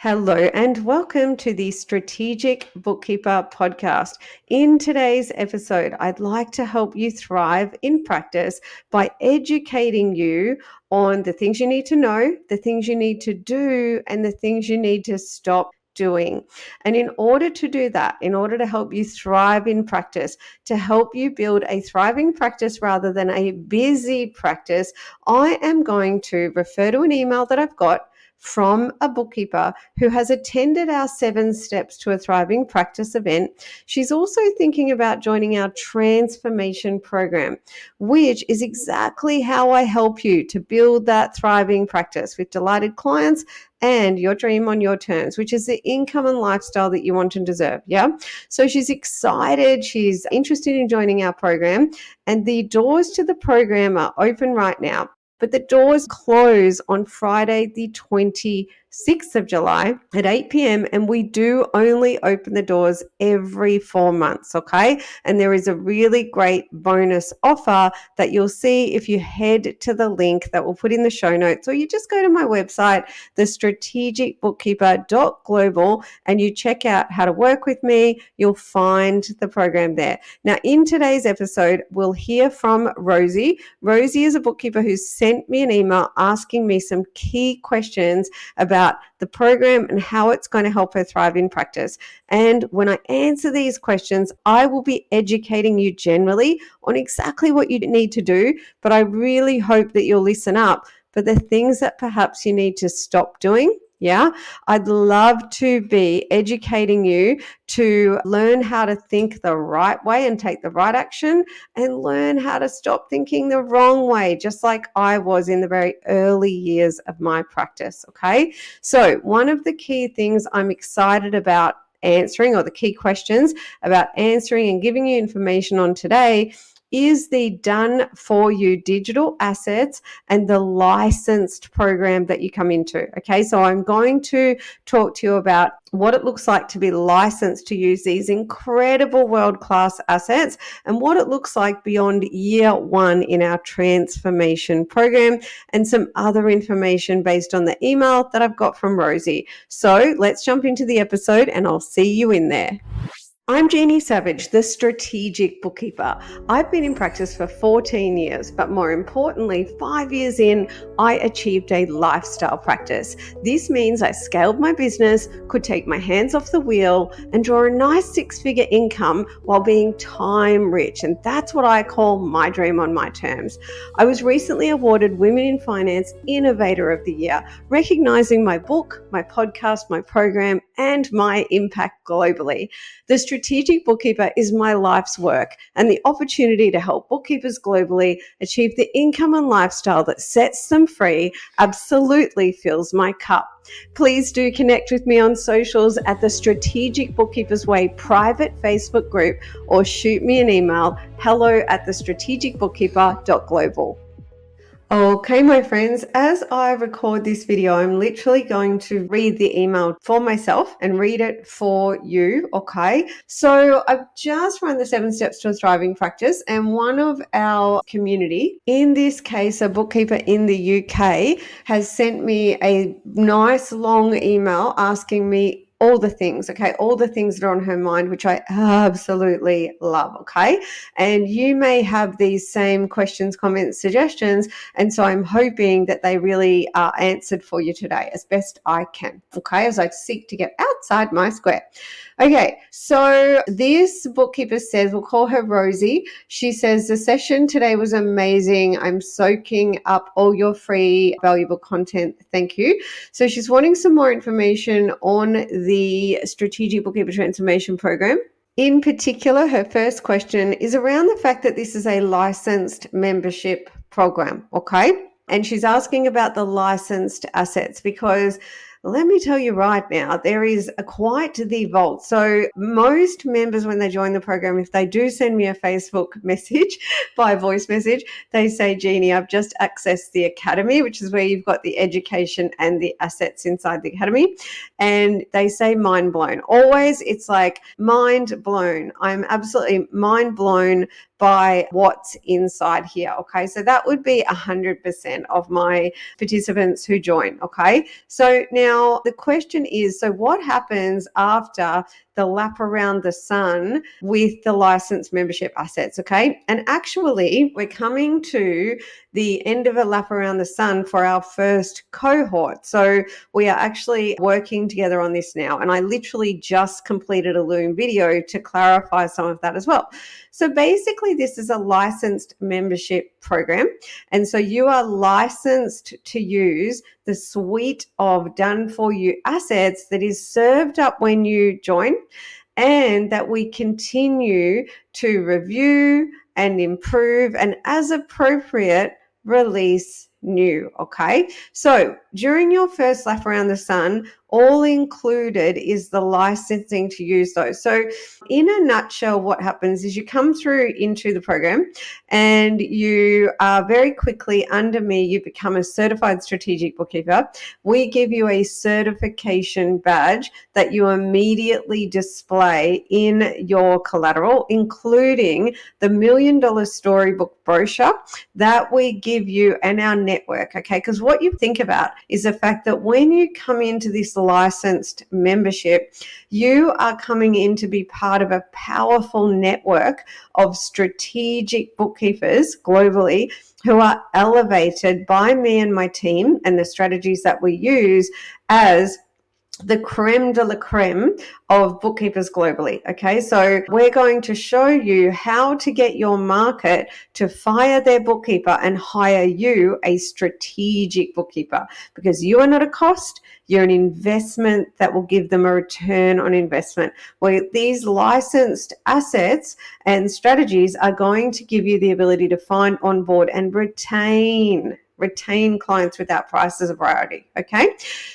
Hello and welcome to the Strategic Bookkeeper podcast. In today's episode, I'd like to help you thrive in practice by educating you on the things you need to know, the things you need to do, and the things you need to stop doing. And in order to do that, in order to help you thrive in practice, to help you build a thriving practice rather than a busy practice, I am going to refer to an email that I've got from a bookkeeper who has attended our 7 Steps to a Thriving Practice event. She's also thinking about joining our transformation program, which is exactly how I help you to build that thriving practice with delighted clients and your dream on your terms, which is the income and lifestyle that you want and deserve. Yeah. So she's excited. She's interested in joining our program, and the doors to the program are open right now. But the doors close on Friday, the 26th of July at 8 p.m. And we do only open the doors every 4 months, okay? And there is a really great bonus offer that you'll see if you head to the link that we'll put in the show notes, or you just go to my website, thestrategicbookkeeper.global, and you check out how to work with me. You'll find the program there. Now, in today's episode, we'll hear from Rosie. Rosie is a bookkeeper who's sent me an email asking me some key questions about the program and how it's going to help her thrive in practice. And when I answer these questions, I will be educating you generally on exactly what you need to do, but I really hope that you'll listen up for the things that perhaps you need to stop doing. Yeah, I'd love to be educating you to learn how to think the right way and take the right action, and learn how to stop thinking the wrong way, just like I was in the very early years of my practice. Okay, so one of the key things I'm excited about answering, or the key questions about answering and giving you information on today, is the done for you digital assets and the licensed program that you come into. Okay, so I'm going to talk to you about what it looks like to be licensed to use these incredible world-class assets, and what it looks like beyond year 1 in our transformation program, and some other information based on the email that I've got from Rosie. So let's jump into the episode and I'll see you in there. I'm Jeannie Savage, the Strategic Bookkeeper. I've been in practice for 14 years, but more importantly, 5 years in, I achieved a lifestyle practice. This means I scaled my business, could take my hands off the wheel, and draw a nice 6-figure income while being time rich. And that's what I call my dream on my terms. I was recently awarded Women in Finance Innovator of the Year, recognizing my book, my podcast, my program, and my impact globally. The Strategic Bookkeeper is my life's work, and the opportunity to help bookkeepers globally achieve the income and lifestyle that sets them free absolutely fills my cup. Please do connect with me on socials at the Strategic Bookkeepers Way private Facebook group, or shoot me an email, hello@thestrategicbookkeeper.global. Okay, my friends, as I record this video, I'm literally going to read the email for myself and read it for you, okay? So I've just run the 7 Steps to a Thriving Practice, and one of our community, in this case, a bookkeeper in the UK, has sent me a nice long email asking me all the things, okay, all the things that are on her mind, which I absolutely love, okay? And you may have these same questions, comments, suggestions, and so I'm hoping that they really are answered for you today as best I can, okay, as I seek to get outside my square. Okay, so this bookkeeper says, we'll call her Rosie. She says, the session today was amazing. I'm soaking up all your free, valuable content. Thank you. So she's wanting some more information on the Strategic Bookkeeper Transformation Program. In particular, her first question is around the fact that this is a licensed membership program, okay? And she's asking about the licensed assets, because let me tell you right now, there is quite the vault. So most members, when they join the program, if they do send me a Facebook message by voice message, they say, Jeannie, I've just accessed the academy, which is where you've got the education and the assets inside the academy. And they say mind blown. Always, it's like mind blown. I'm absolutely mind blown by what's inside here. Okay, so that would be 100% of my participants who join. Okay, so now Now, the question is, so what happens after the lap around the sun with the licensed membership assets? Okay. And actually, we're coming to the end of a lap around the sun for our first cohort. So we are actually working together on this now. And I literally just completed a Loom video to clarify some of that as well. So basically, this is a licensed membership program. And so you are licensed to use the suite of done for you assets that is served up when you join, and that we continue to review and improve, and as appropriate, release new. Okay. So during your first lap around the sun, all included is the licensing to use those. So in a nutshell, what happens is you come through into the program and you are very quickly under me, you become a certified strategic bookkeeper. We give you a certification badge that you immediately display in your collateral, including the $1 Million Storybook brochure that we give you and our network. Okay, because what you think about is the fact that when you come into this licensed membership, you are coming in to be part of a powerful network of strategic bookkeepers globally who are elevated by me and my team and the strategies that we use as the creme de la creme of bookkeepers globally. Okay, so we're going to show you how to get your market to fire their bookkeeper and hire you a strategic bookkeeper, because you are not a cost, you're an investment that will give them a return on investment. Where these licensed assets and strategies are going to give you the ability to find, onboard, and retain clients without price as a priority. Okay,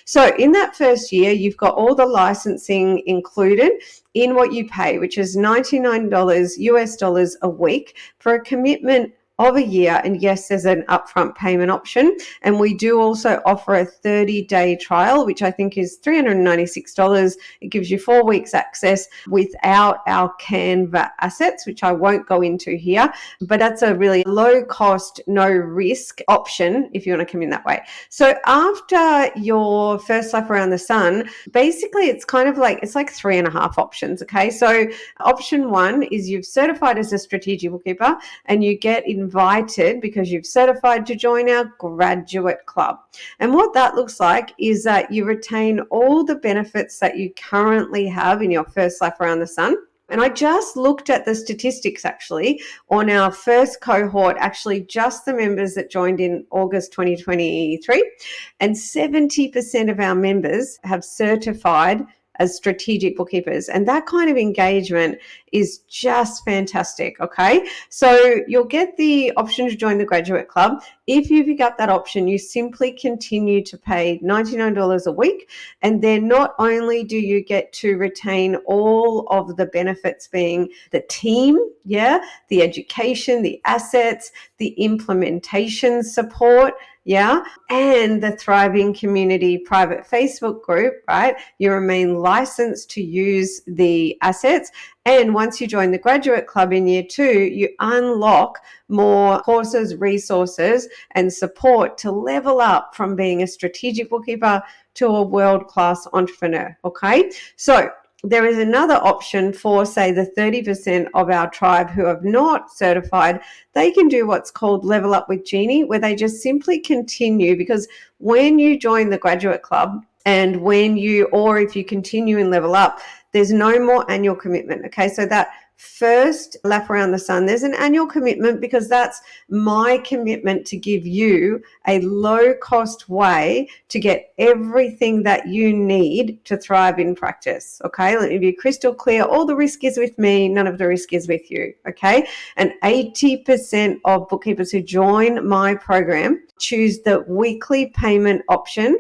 so in that first year, you've got all the licensing included in what you pay, which is $99 US dollars a week for a commitment of a year. And yes, there's an upfront payment option. And we do also offer a 30-day trial, which I think is $396. It gives you 4 weeks access without our Canva assets, which I won't go into here, but that's a really low cost, no risk option if you want to come in that way. So after your first lap around the sun, basically it's kind of like, it's like 3.5 options. Okay. So option 1 is you've certified as a strategic bookkeeper and you get invited because you've certified to join our graduate club. And what that looks like is that you retain all the benefits that you currently have in your first lap around the sun. And I just looked at the statistics actually on our first cohort, actually just the members that joined in August 2023, and 70% of our members have certified as strategic bookkeepers. And that kind of engagement is just fantastic. Okay. So you'll get the option to join the graduate club. If you pick up that option, you simply continue to pay $99 a week. And then not only do you get to retain all of the benefits, being the team, the education, the assets, the implementation support, and the thriving community private Facebook group, right? You remain licensed to use the assets. And once you join the graduate club in year 2, you unlock more courses, resources, and support to level up from being a strategic bookkeeper to a world-class entrepreneur. Okay. So there is another option for, say, the 30% of our tribe who have not certified. They can do what's called Level Up with Jeannie, where they just simply continue, because when you join the graduate club and if you continue and level up, there's no more annual commitment. Okay, so that first lap around the sun, there's an annual commitment because that's my commitment to give you a low cost way to get everything that you need to thrive in practice. Okay, let me be crystal clear. All the risk is with me, none of the risk is with you. Okay, and 80% of bookkeepers who join my program choose the weekly payment option,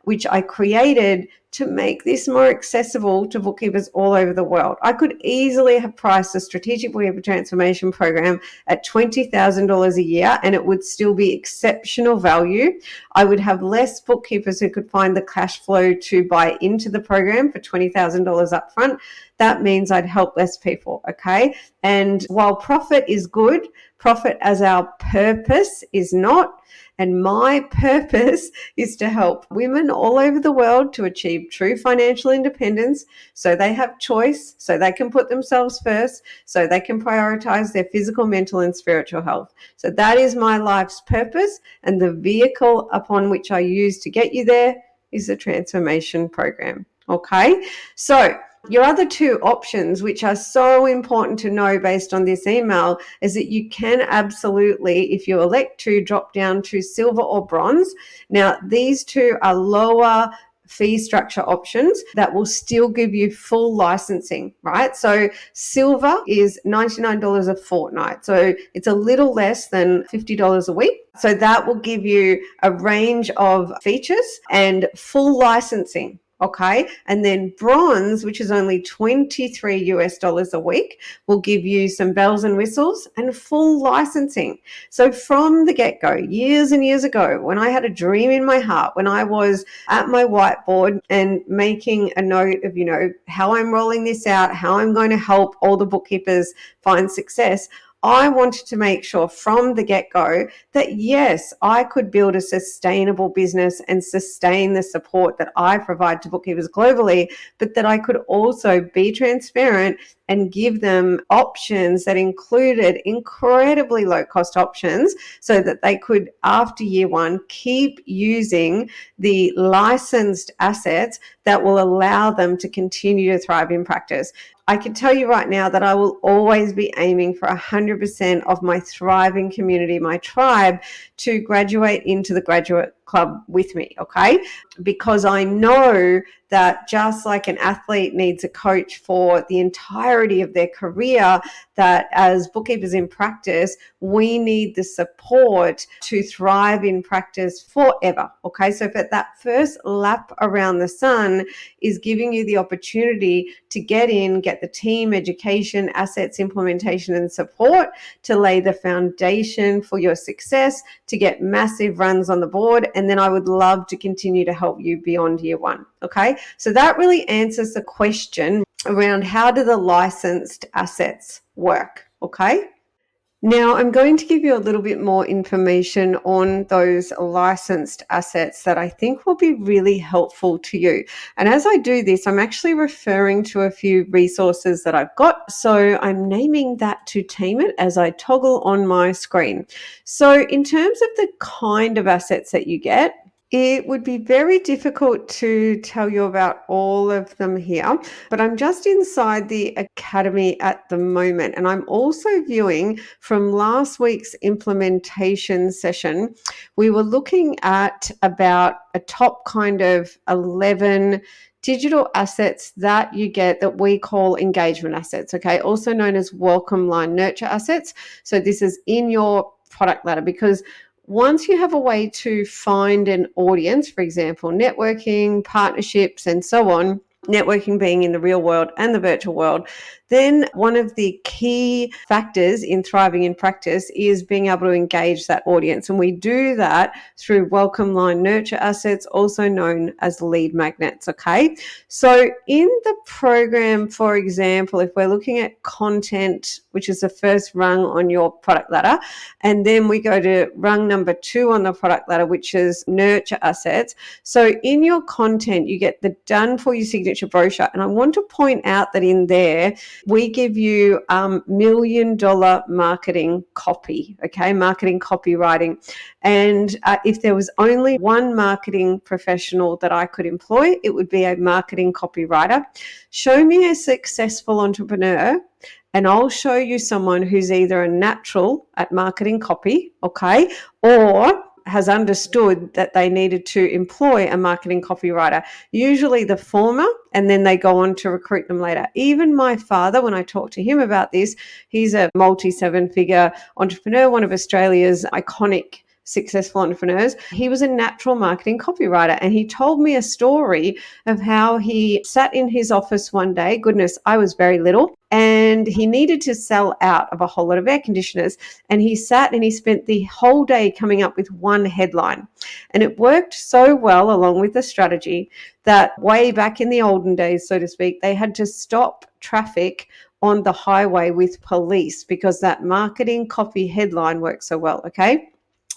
which I created to make this more accessible to bookkeepers all over the world. I could easily have priced a strategic bookkeeper transformation program at $20,000 a year and it would still be exceptional value. I would have less bookkeepers who could find the cash flow to buy into the program for $20,000 upfront. that means I'd help less people, okay? And while profit is good, profit as our purpose is not. And my purpose is to help women all over the world to achieve true financial independence so they have choice, so they can put themselves first, so they can prioritize their physical, mental, and spiritual health. So that is my life's purpose, and the vehicle upon which I use to get you there is the transformation program. Okay, so your other two options, which are so important to know based on this email, is that you can absolutely, if you elect to, drop down to silver or bronze. Now, these two are lower fee structure options that will still give you full licensing, right? So silver is $99 a fortnight. So it's a little less than $50 a week. So that will give you a range of features and full licensing. Okay. And then bronze, which is only $23 a week, will give you some bells and whistles and full licensing. So from the get-go, years and years ago, when I had a dream in my heart, when I was at my whiteboard and making a note of, how I'm rolling this out, how I'm going to help all the bookkeepers find success, I wanted to make sure from the get-go that, yes, I could build a sustainable business and sustain the support that I provide to bookkeepers globally, but that I could also be transparent and give them options that included incredibly low-cost options so that they could, after year one, keep using the licensed assets that will allow them to continue to thrive in practice. I can tell you right now that I will always be aiming for 100% of my thriving community, my tribe, to graduate into the graduate club with me, okay? Because I know that just like an athlete needs a coach for the entirety of their career, that as bookkeepers in practice, we need the support to thrive in practice forever, okay? So if that first lap around the sun is giving you the opportunity to get the team, education, assets, implementation, and support to lay the foundation for your success, to get massive runs on the board, and then I would love to continue to help you beyond year one, okay? So that really answers the question around how do the licensed assets work, okay? Now, I'm going to give you a little bit more information on those licensed assets that I think will be really helpful to you. And as I do this, I'm actually referring to a few resources that I've got. So I'm naming that to Team It as I toggle on my screen. So in terms of the kind of assets that you get, it would be very difficult to tell you about all of them here, but I'm just inside the Academy at the moment. And I'm also viewing from last week's implementation session, we were looking at about a top kind of 11 digital assets that you get that we call engagement assets, okay? Also known as welcome line nurture assets. So this is in your product ladder, because once you have a way to find an audience, for example, networking, partnerships, and so on, networking being in the real world and the virtual world, then one of the key factors in thriving in practice is being able to engage that audience. And we do that through welcome line nurture assets, also known as lead magnets, okay? So in the program, for example, if we're looking at content, which is the first rung on your product ladder, and then we go to rung number 2 on the product ladder, which is nurture assets. So in your content, you get the done for you signature brochure. And I want to point out that in there, we give you $1 million marketing copy, okay, marketing copywriting. And if there was only one marketing professional that I could employ, it would be a marketing copywriter. Show me a successful entrepreneur, and I'll show you someone who's either a natural at marketing copy, okay, or has understood that they needed to employ a marketing copywriter, usually the former, and then they go on to recruit them later. Even my father, when I talked to him about this, he's a multi-7-figure entrepreneur, one of Australia's iconic successful entrepreneurs. He was a natural marketing copywriter, and he told me a story of how he sat in his office one day. Goodness, I was very little. And he needed to sell out of a whole lot of air conditioners. And he sat and he spent the whole day coming up with one headline. And it worked so well along with the strategy that way back in the olden days, so to speak, they had to stop traffic on the highway with police because that marketing copy headline works so well, okay?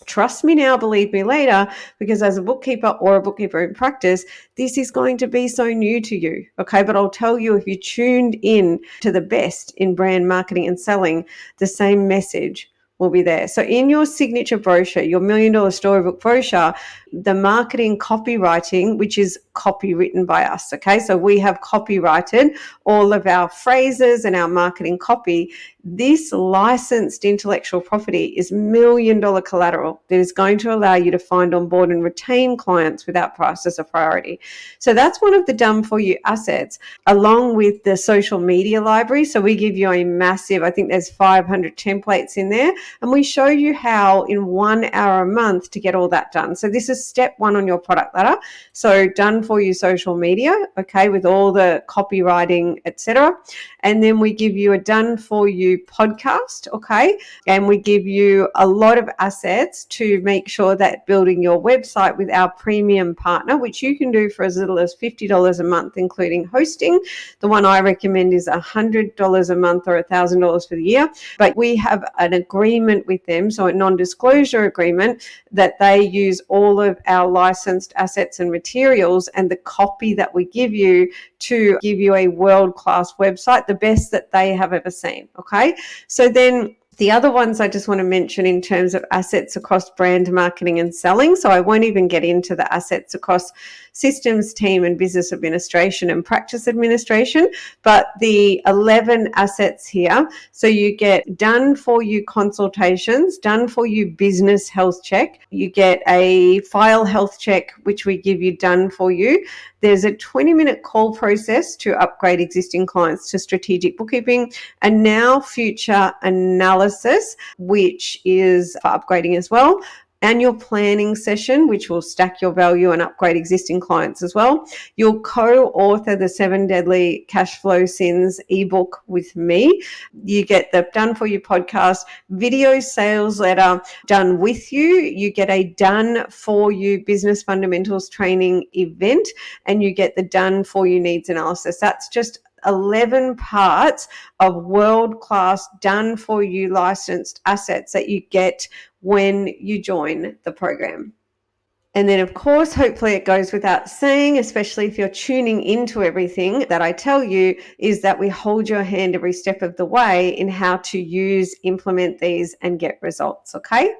Trust me now, believe me later, because as a bookkeeper or a bookkeeper in practice, this is going to be so new to you, okay? But I'll tell you, if you tuned in to the best in brand marketing and selling, the same message will be there. So in your signature brochure, your $1 Million Storybook brochure, the marketing copywriting, which is copy written by us, okay? So we have copyrighted all of our phrases and our marketing copy. This licensed intellectual property is $1 million collateral that is going to allow you to find, onboard, and retain clients without price as a priority. So that's one of the done for you assets, along with the social media library. So we give you a massive, I think there's 500 templates in there, and we show you how in 1 hour a month to get all that done. So this is step one on your product ladder. So done for you social media, okay, with all the copywriting, etc. And then we give you a done for you podcast, okay, and we give you a lot of assets to make sure that building your website with our premium partner, which you can do for as little as $50 a month, including hosting. The one I recommend is $100 a month or $1,000 for the year, but we have an agreement with them, so a non-disclosure agreement, that they use all of our licensed assets and materials and the copy that we give you to give you a world-class website, the best that they have ever seen, okay? So then the other ones I just want to mention in terms of assets across brand marketing and selling. So I won't even get into the assets across systems, team, and business administration and practice administration, but the 11 assets here. So you get done for you consultations, done for you business health check. You get a file health check, which we give you done for you. There's a 20-minute call process to upgrade existing clients to strategic bookkeeping, and now future analysis, which is for upgrading as well. Annual planning session, which will stack your value and upgrade existing clients as well. You'll co-author the 7 Deadly Cash Flow Sins ebook with me. You get the Done For You podcast, video sales letter done with you. You get a Done For You business fundamentals training event, and you get the Done For You needs analysis. That's just 11 parts of world-class done for you licensed assets that you get when you join the program. And then, of course, hopefully it goes without saying, especially if you're tuning into everything that I tell you, is that we hold your hand every step of the way in how to use, implement these and get results, okay?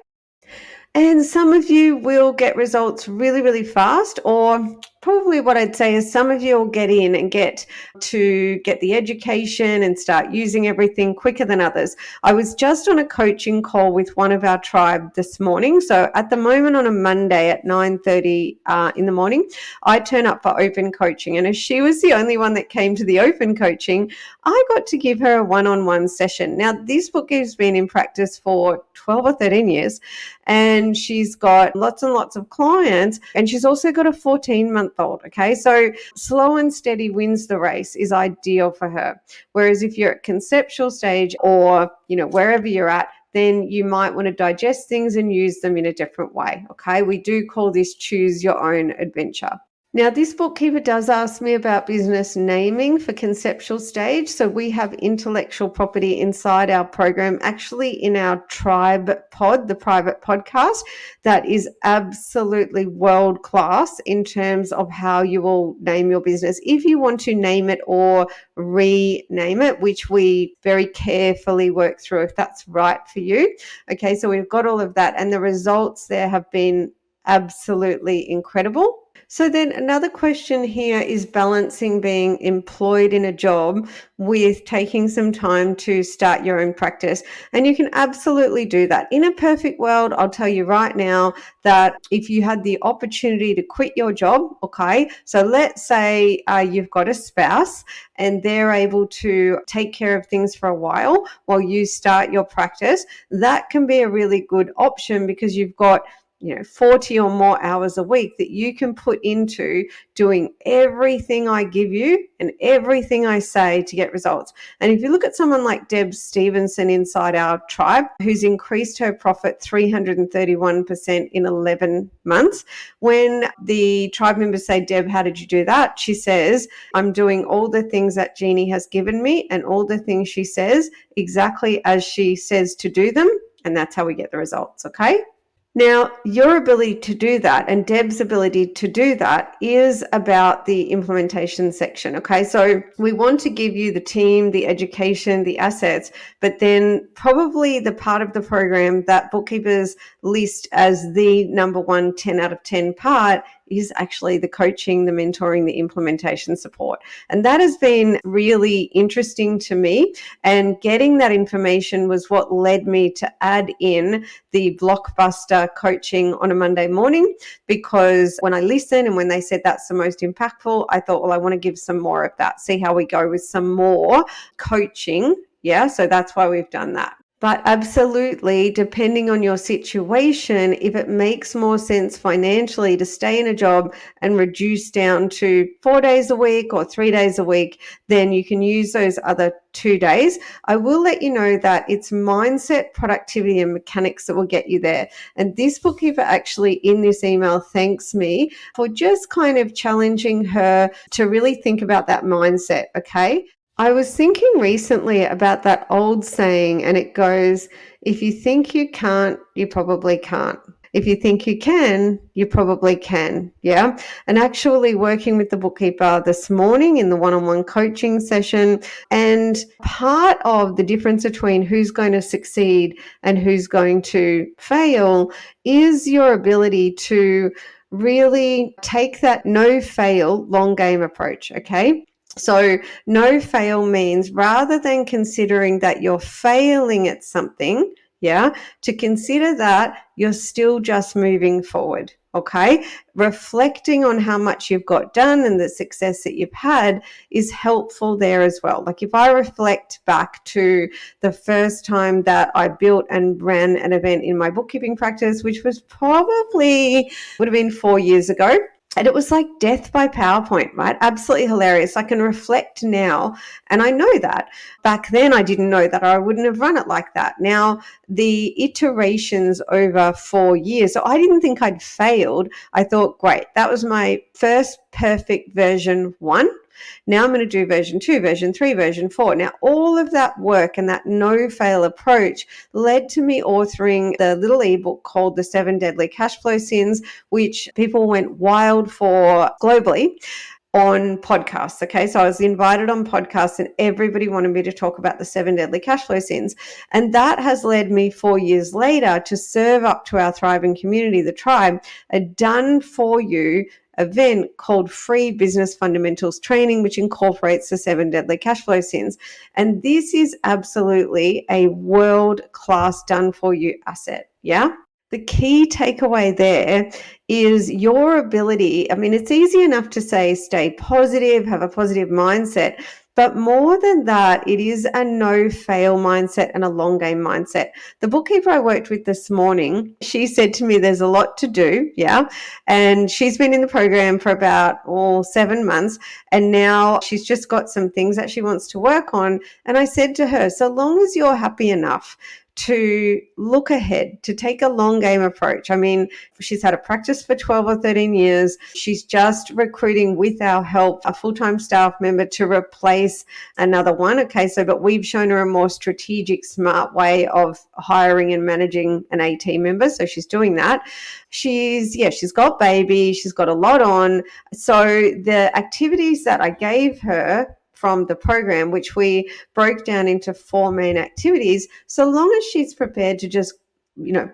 And some of you will get results really, really fast, or probably what I'd say is some of you will get in and get the education and start using everything quicker than others. I was just on a coaching call with one of our tribe this morning. So at the moment on a Monday at 9:30 in the morning, I turn up for open coaching. And as she was the only one that came to the open coaching, I got to give her a one-on-one session. Now, this book has been in practice for 12 or 13 years, and she's got lots and lots of clients, and she's also got a 14-month-old, okay? So slow and steady wins the race is ideal for her. Whereas if you're at conceptual stage or, wherever you're at, then you might want to digest things and use them in a different way, okay? We do call this choose your own adventure. Now, this bookkeeper does ask me about business naming for conceptual stage. So we have intellectual property inside our program, actually in our tribe pod, the private podcast, that is absolutely world class in terms of how you will name your business. If you want to name it or rename it, which we very carefully work through if that's right for you. Okay, so we've got all of that, and the results there have been absolutely incredible. So then another question here is balancing being employed in a job with taking some time to start your own practice. And you can absolutely do that. In a perfect world, I'll tell you right now that if you had the opportunity to quit your job, okay, so let's say you've got a spouse and they're able to take care of things for a while you start your practice, that can be a really good option because you've got 40 or more hours a week that you can put into doing everything I give you and everything I say to get results. And if you look at someone like Deb Stevenson inside our tribe, who's increased her profit 331% in 11 months, when the tribe members say, Deb, how did you do that? She says, I'm doing all the things that Jeannie has given me and all the things she says exactly as she says to do them. And that's how we get the results, okay? Now, your ability to do that and Deb's ability to do that is about the implementation section, okay? So we want to give you the team, the education, the assets, but then probably the part of the program that bookkeepers list as the number one 10 out of 10 part is actually the coaching, the mentoring, the implementation support. And that has been really interesting to me. And getting that information was what led me to add in the blockbuster coaching on a Monday morning, because when I listened and when they said that's the most impactful, I thought, well, I want to give some more of that, see how we go with some more coaching. Yeah, so that's why we've done that. But absolutely, depending on your situation, if it makes more sense financially to stay in a job and reduce down to 4 days a week or 3 days a week, then you can use those other 2 days. I will let you know that it's mindset, productivity, and mechanics that will get you there. And this bookkeeper actually in this email thanks me for just kind of challenging her to really think about that mindset, okay? I was thinking recently about that old saying, and it goes, if you think you can't, you probably can't. If you think you can, you probably can. Yeah. And actually working with the bookkeeper this morning in the one-on-one coaching session, and part of the difference between who's going to succeed and who's going to fail is your ability to really take that no fail long game approach. Okay. So no fail means rather than considering that you're failing at something, to consider that you're still just moving forward, okay? Reflecting on how much you've got done and the success that you've had is helpful there as well. Like if I reflect back to the first time that I built and ran an event in my bookkeeping practice, which was probably would have been 4 years ago, and it was like death by PowerPoint, right? Absolutely hilarious. I can reflect now, and I know that. Back then, I didn't know that, or I wouldn't have run it like that. Now, the iterations over 4 years, so I didn't think I'd failed. I thought, great, that was my first perfect version 1. Now I'm going to do version 2, version 3, version 4. Now, all of that work and that no-fail approach led to me authoring the little ebook called The 7 Deadly Cash Flow Sins, which people went wild for globally on podcasts. Okay, so I was invited on podcasts and everybody wanted me to talk about the 7 deadly cash flow sins. And that has led me 4 years later to serve up to our thriving community, the tribe, a done for you event called Free Business Fundamentals Training, which incorporates the 7 deadly cash flow sins. And this is absolutely a world-class done for you asset. Yeah. The key takeaway there is your ability. I mean, it's easy enough to say, stay positive, have a positive mindset, but more than that, it is a no-fail mindset and a long game mindset. The bookkeeper I worked with this morning, she said to me, there's a lot to do, and she's been in the program for about 7 months, and now she's just got some things that she wants to work on. And I said to her, so long as you're happy enough to look ahead, to take a long game approach. I mean, she's had a practice for 12 or 13 years. She's just recruiting with our help a full-time staff member to replace another one. Okay, so but we've shown her a more strategic, smart way of hiring and managing an AT member. So she's doing that. She's got baby, she's got a lot on. So the activities that I gave her from the program, which we broke down into 4 main activities, so long as she's prepared to just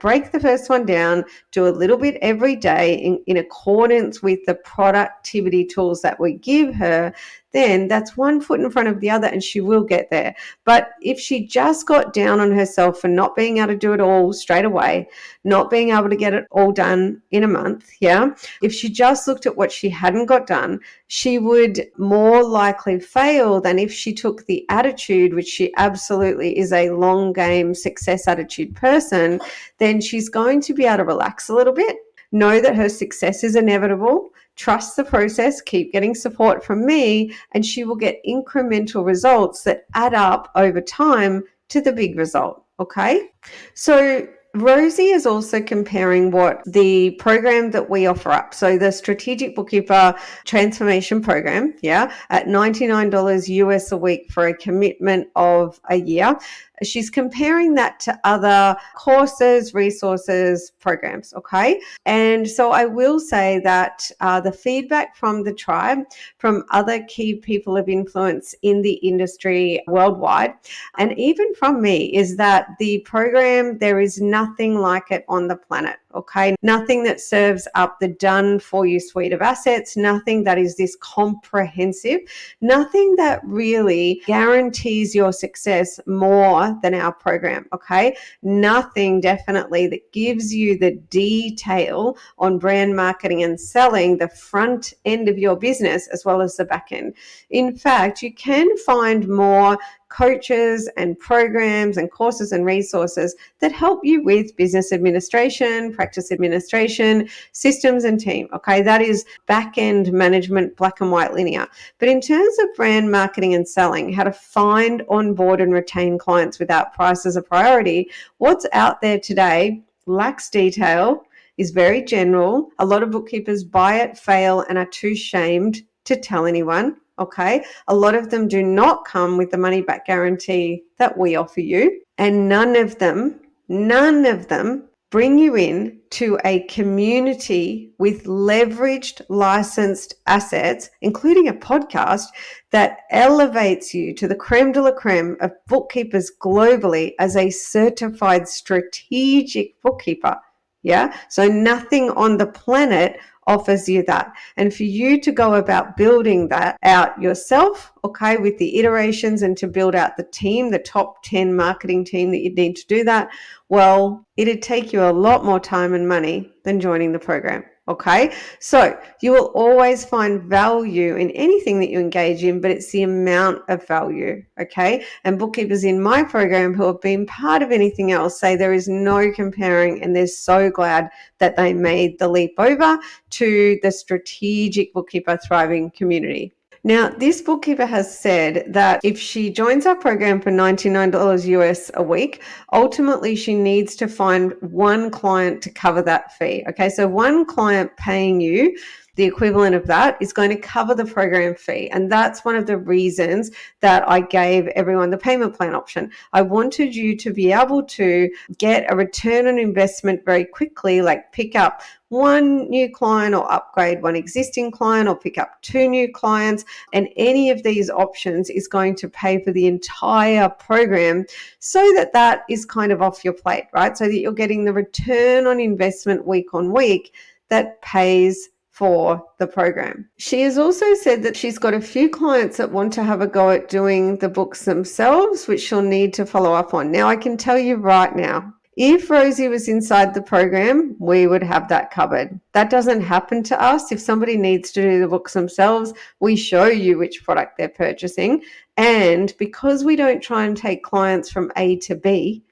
break the first one down, do a little bit every day in accordance with the productivity tools that we give her, then that's one foot in front of the other and she will get there. But if she just got down on herself for not being able to do it all straight away, not being able to get it all done in a month, if she just looked at what she hadn't got done, she would more likely fail than if she took the attitude, which she absolutely is a long game success attitude person, then she's going to be able to relax a little bit, know that her success is inevitable, trust the process, keep getting support from me, and she will get incremental results that add up over time to the big result. Okay? So Rosie is also comparing what the program that we offer up. So the Strategic Bookkeeper Transformation Program, at $99 US a week for a commitment of a year. She's comparing that to other courses, resources, programs, okay? And so I will say that the feedback from the tribe, from other key people of influence in the industry worldwide, and even from me, is that the program, there is nothing like it on the planet, okay? Nothing that serves up the done for you suite of assets, nothing that is this comprehensive, nothing that really guarantees your success more than our program, okay? Nothing definitely that gives you the detail on brand marketing and selling, the front end of your business as well as the back end. In fact, you can find more coaches and programs and courses and resources that help you with business administration, practice administration, systems and team. Okay, that is back-end management, black and white linear. But in terms of brand marketing and selling, how to find, onboard and retain clients without price as a priority, what's out there today lacks detail, is very general. A lot of bookkeepers buy it, fail, and are too shamed to tell anyone. Okay, a lot of them do not come with the money back guarantee that we offer you, and none of them bring you in to a community with leveraged licensed assets, including a podcast that elevates you to the creme de la creme of bookkeepers globally as a certified strategic bookkeeper. So nothing on the planet offers you that. And for you to go about building that out yourself, okay, with the iterations and to build out the team, the top 10 marketing team that you need to do that, well, it'd take you a lot more time and money than joining the program. Okay, so you will always find value in anything that you engage in, but it's the amount of value. Okay, and bookkeepers in my program who have been part of anything else say there is no comparing, and they're so glad that they made the leap over to the Strategic Bookkeeper Thriving community. Now, this bookkeeper has said that if she joins our program for $99 US a week, ultimately she needs to find one client to cover that fee. Okay, so one client paying you the equivalent of that is going to cover the program fee. And that's one of the reasons that I gave everyone the payment plan option. I wanted you to be able to get a return on investment very quickly, like pick up one new client or upgrade one existing client or pick up two new clients. And any of these options is going to pay for the entire program so that is kind of off your plate, right? So that you're getting the return on investment week on week that pays for the program. She has also said that she's got a few clients that want to have a go at doing the books themselves, which she'll need to follow up on. Now, I can tell you right now, if Rosie was inside the program, we would have that covered. That doesn't happen to us. If somebody needs to do the books themselves, we show you which product they're purchasing. And because we don't try and take clients from A to B,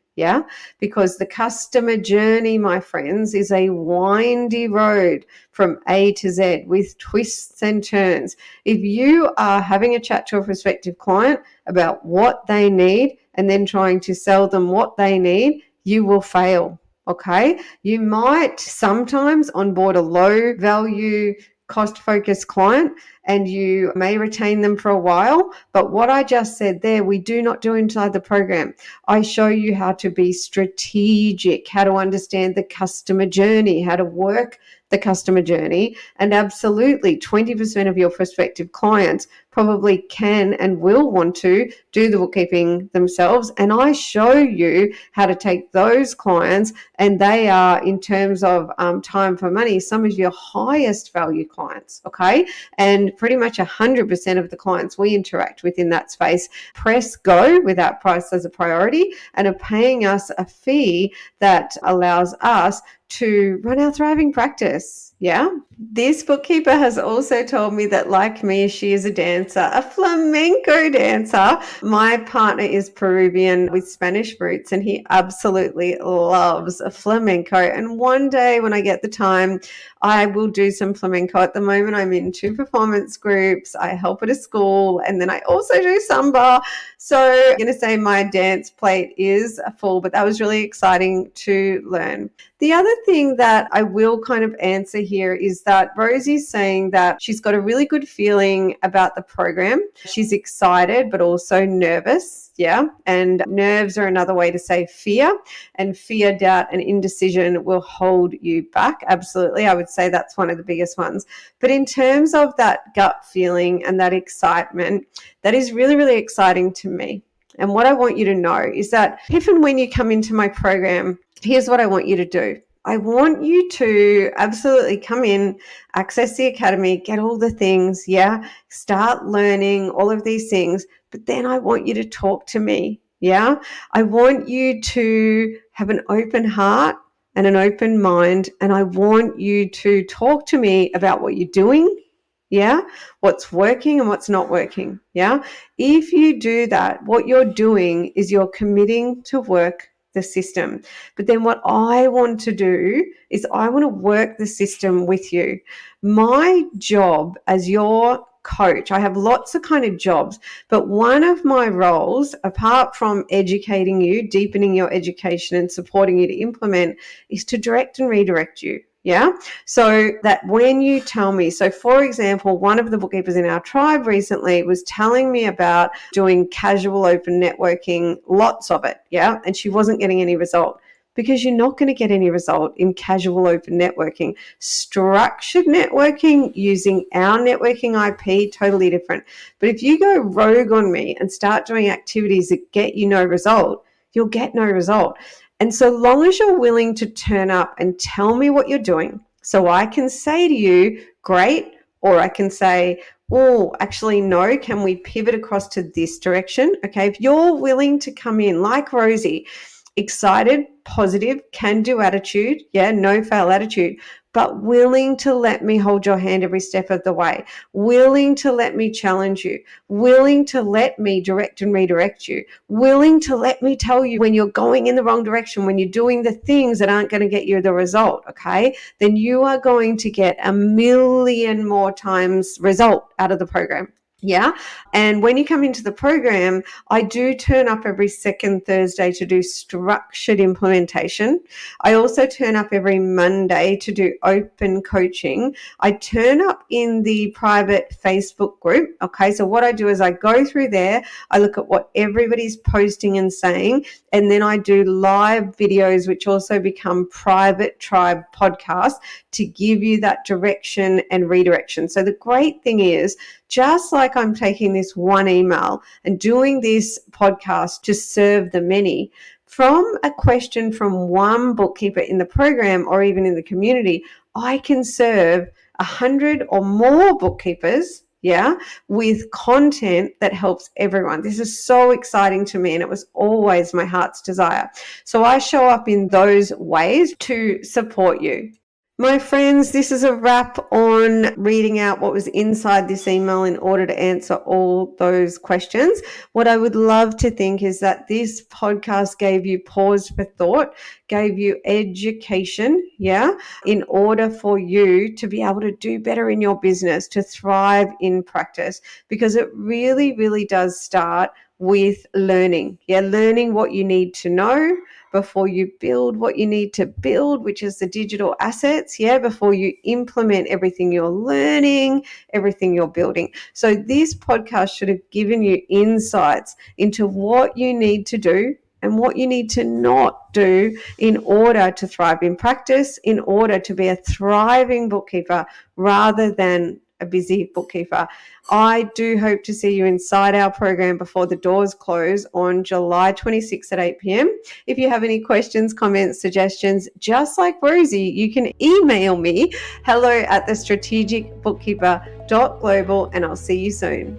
because the customer journey, my friends, is a windy road from A to Z with twists and turns. If you are having a chat to a prospective client about what they need and then trying to sell them what they need, you will fail, okay? You might sometimes onboard a low value, cost-focused client and you may retain them for a while, but what I just said there, we do not do inside the program. I show you how to be strategic, how to understand the customer journey, how to work the customer journey, and absolutely 20% of your prospective clients probably can and will want to do the bookkeeping themselves. And I show you how to take those clients, and they are, in terms of time for money, some of your highest value clients, okay? And and pretty much 100% of the clients we interact with in that space press go without price as a priority and are paying us a fee that allows us to run our thriving practice. Yeah. This bookkeeper has also told me that, like me, she is a dancer, a flamenco dancer. My partner is Peruvian with Spanish roots, and he absolutely loves a flamenco. And one day when I get the time, I will do some flamenco. At the moment, I'm in 2 performance groups. I help at a school, and then I also do samba. So I'm going to say my dance plate is full, but that was really exciting to learn. The other thing that I will kind of answer here is that Rosie's saying that she's got a really good feeling about the program. She's excited, but also nervous. Yeah. And nerves are another way to say fear, and fear, doubt, and indecision will hold you back. Absolutely. I would say that's one of the biggest ones. But in terms of that gut feeling and that excitement, that is really, really exciting to me. And what I want you to know is that if and when you come into my program, here's what I want you to do. I want you to absolutely come in, access the academy, get all the things, yeah, start learning all of these things, but then I want you to talk to me, yeah? I want you to have an open heart and an open mind, and I want you to talk to me about what you're doing, yeah, what's working and what's not working, yeah? If you do that, what you're doing is you're committing to work the system. But then what I want to do is I want to work the system with you. My job as your coach, I have lots of kind of jobs, but one of my roles, apart from educating you, deepening your education and supporting you to implement, is to direct and redirect you. Yeah. So that when you tell me, so for example, one of the bookkeepers in our tribe recently was telling me about doing casual open networking, lots of it. Yeah. And she wasn't getting any result, because you're not going to get any result in casual open networking. Structured networking using our networking IP, totally different. But if you go rogue on me and start doing activities that get you no result, you'll get no result. And so long as you're willing to turn up and tell me what you're doing, so I can say to you, great, or I can say, oh, actually, no, can we pivot across to this direction? Okay, if you're willing to come in like Rosie, excited, positive, can-do attitude, yeah, no fail attitude, but willing to let me hold your hand every step of the way, willing to let me challenge you, willing to let me direct and redirect you, willing to let me tell you when you're going in the wrong direction, when you're doing the things that aren't going to get you the result, okay, then you are going to get 1,000,000 more times result out of the program. Yeah. And when you come into the program, I do turn up every second Thursday to do structured implementation. I also turn up every Monday to do open coaching. I turn up in the private Facebook group. Okay. So what I do is I go through there, I look at what everybody's posting and saying, and then I do live videos, which also become private tribe podcasts to give you that direction and redirection. So the great thing is, just like I'm taking this one email and doing this podcast to serve the many, from a question from one bookkeeper in the program or even in the community, I can serve 100 or more bookkeepers, yeah, with content that helps everyone. This is so exciting to me, and it was always my heart's desire. So I show up in those ways to support you. My friends, this is a wrap on reading out what was inside this email in order to answer all those questions. What I would love to think is that this podcast gave you pause for thought, gave you education, yeah, in order for you to be able to do better in your business, to thrive in practice, because it really, really does start with learning. Yeah, learning what you need to know before you build what you need to build, which is the digital assets, yeah, before you implement everything you're learning, everything you're building. So this podcast should have given you insights into what you need to do and what you need to not do in order to thrive in practice, in order to be a thriving bookkeeper rather than a busy bookkeeper. I do hope to see you inside our program before the doors close on July 26th at 8 p.m. If you have any questions, comments, suggestions, just like Rosie, you can email me hello@thestrategicbookkeeper.com. bookkeeping.global, and I'll see you soon.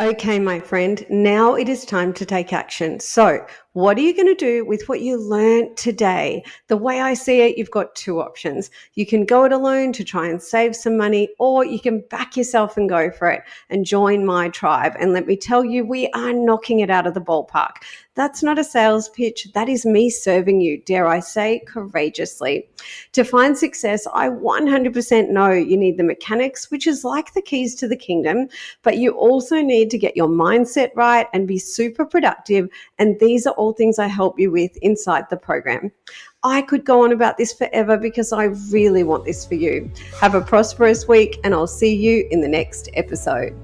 Okay, my friend, now it is time to take action. So, what are you going to do with what you learned today? The way I see it, you've got two options. You can go it alone to try and save some money, or you can back yourself and go for it and join my tribe. And let me tell you, we are knocking it out of the ballpark. That's not a sales pitch. That is me serving you, dare I say, courageously. To find success, I 100% know you need the mechanics, which is like the keys to the kingdom, but you also need to get your mindset right and be super productive. And these are all things I help you with inside the program. I could go on about this forever because I really want this for you. Have a prosperous week, and I'll see you in the next episode.